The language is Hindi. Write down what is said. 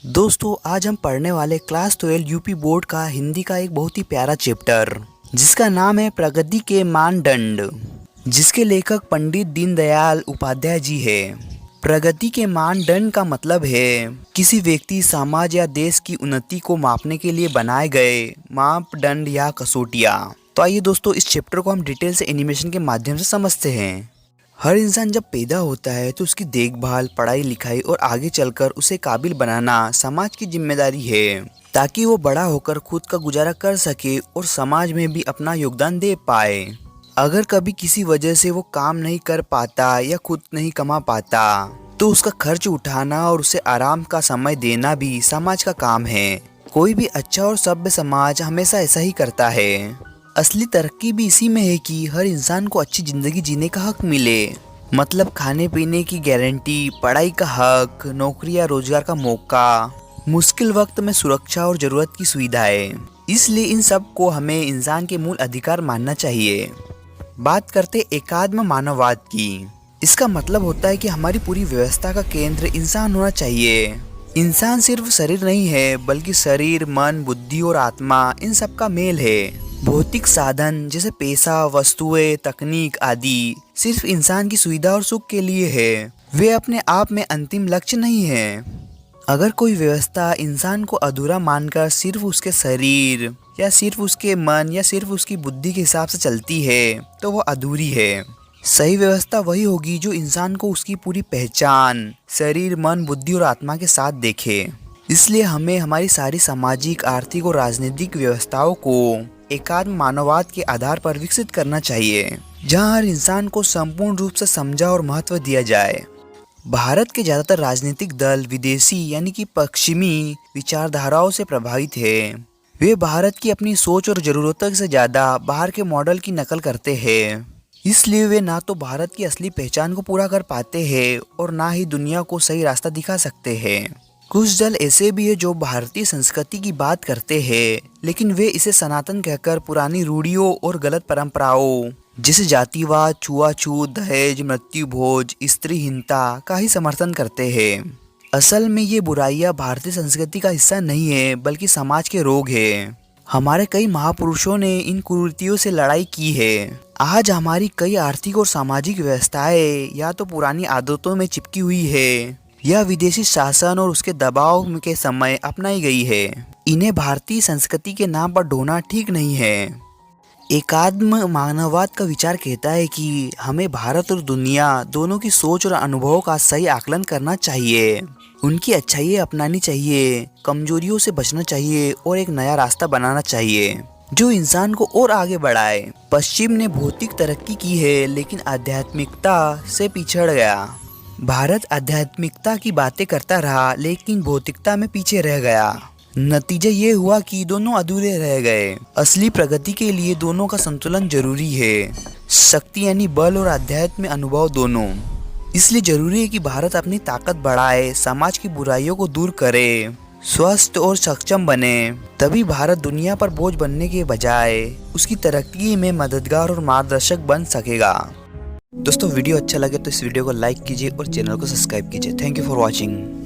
दोस्तों आज हम पढ़ने वाले क्लास 12 यूपी बोर्ड का हिंदी का एक बहुत ही प्यारा चैप्टर जिसका नाम है प्रगति के मानदंड, जिसके लेखक पंडित दीनदयाल उपाध्याय जी है। प्रगति के मानदंड का मतलब है किसी व्यक्ति, समाज या देश की उन्नति को मापने के लिए बनाए गए मापदंड या कसौटियाँ। तो आइए दोस्तों इस चैप्टर को हम डिटेल से एनिमेशन के माध्यम से समझते हैं। हर इंसान जब पैदा होता है तो उसकी देखभाल, पढ़ाई लिखाई और आगे चलकर उसे काबिल बनाना समाज की जिम्मेदारी है, ताकि वो बड़ा होकर खुद का गुजारा कर सके और समाज में भी अपना योगदान दे पाए। अगर कभी किसी वजह से वो काम नहीं कर पाता या खुद नहीं कमा पाता तो उसका खर्च उठाना और उसे आराम का समय देना भी समाज का काम है। कोई भी अच्छा और सभ्य समाज हमेशा ऐसा ही करता है। असली तरक्की भी इसी में है कि हर इंसान को अच्छी जिंदगी जीने का हक मिले, मतलब खाने पीने की गारंटी, पढ़ाई का हक, नौकरी या रोजगार का मौका, मुश्किल वक्त में सुरक्षा और जरूरत की सुविधाएं। इसलिए इन सब को हमें इंसान के मूल अधिकार मानना चाहिए। बात करते एकात्म मानववाद की। इसका मतलब होता है कि हमारी पूरी व्यवस्था का केंद्र इंसान होना चाहिए। इंसान सिर्फ शरीर नहीं है, बल्कि शरीर, मन, बुद्धि और आत्मा, इन सब का मेल है। भौतिक साधन जैसे पैसा, वस्तुएं, तकनीक आदि सिर्फ इंसान की सुविधा और सुख के लिए है, वे अपने आप में अंतिम लक्ष्य नहीं है। अगर कोई व्यवस्था इंसान को अधूरा मानकर सिर्फ उसके शरीर या सिर्फ उसके मन या सिर्फ उसकी बुद्धि के हिसाब से चलती है तो वह अधूरी है। सही व्यवस्था वही होगी जो इंसान को उसकी पूरी पहचान, शरीर, मन, बुद्धि और आत्मा के साथ देखे। इसलिए हमें हमारी सारी सामाजिक, आर्थिक और राजनीतिक व्यवस्थाओं को एकात्म मानववाद के आधार पर विकसित करना चाहिए, जहां हर इंसान को संपूर्ण रूप से समझा और महत्व दिया जाए। भारत के ज्यादातर राजनीतिक दल विदेशी यानी कि पश्चिमी विचारधाराओं से प्रभावित है। वे भारत की अपनी सोच और जरूरतों से ज्यादा बाहर के मॉडल की नकल करते हैं। इसलिए वे ना तो भारत की असली पहचान को पूरा कर पाते हैं और ना ही दुनिया को सही रास्ता दिखा सकते हैं। कुछ दल ऐसे भी है जो भारतीय संस्कृति की बात करते हैं, लेकिन वे इसे सनातन कहकर पुरानी रूढ़ियों और गलत परंपराओं जैसे जातिवाद, छुआछूत, दहेज, मृत्यु भोज, स्त्रीहीनता का ही समर्थन करते हैं। असल में ये बुराइयां भारतीय संस्कृति का हिस्सा नहीं है, बल्कि समाज के रोग है। हमारे कई महापुरुषों ने इन कुरीतियों से लड़ाई की है। आज हमारी कई आर्थिक और सामाजिक व्यवस्थाएं या तो पुरानी आदतों में चिपकी हुई है या विदेशी शासन और उसके दबाव के समय अपनाई गई है। इन्हें भारतीय संस्कृति के नाम पर ढोना ठीक नहीं है। एकात्म मानववाद का विचार कहता है कि हमें भारत और दुनिया दोनों की सोच और अनुभवों का सही आकलन करना चाहिए, उनकी अच्छाइयाँ अपनानी चाहिए, कमजोरियों से बचना चाहिए और एक नया रास्ता बनाना चाहिए जो इंसान को और आगे बढ़ाए। पश्चिम ने भौतिक तरक्की की है, लेकिन आध्यात्मिकता से पिछड़ गया। भारत आध्यात्मिकता की बातें करता रहा, लेकिन भौतिकता में पीछे रह गया। नतीजा ये हुआ कि दोनों अधूरे रह गए। असली प्रगति के लिए दोनों का संतुलन जरूरी है, शक्ति यानी बल और आध्यात्म अनुभव दोनों। इसलिए जरूरी है कि भारत अपनी ताकत बढ़ाए, समाज की बुराइयों को दूर करे, स्वस्थ और सक्षम बने। तभी भारत दुनिया पर बोझ बनने के बजाय उसकी तरक्की में मददगार और मार्गदर्शक बन सकेगा। दोस्तों वीडियो अच्छा लगे तो इस वीडियो को लाइक कीजिए और चैनल को सब्सक्राइब कीजिए। Thank you for watching.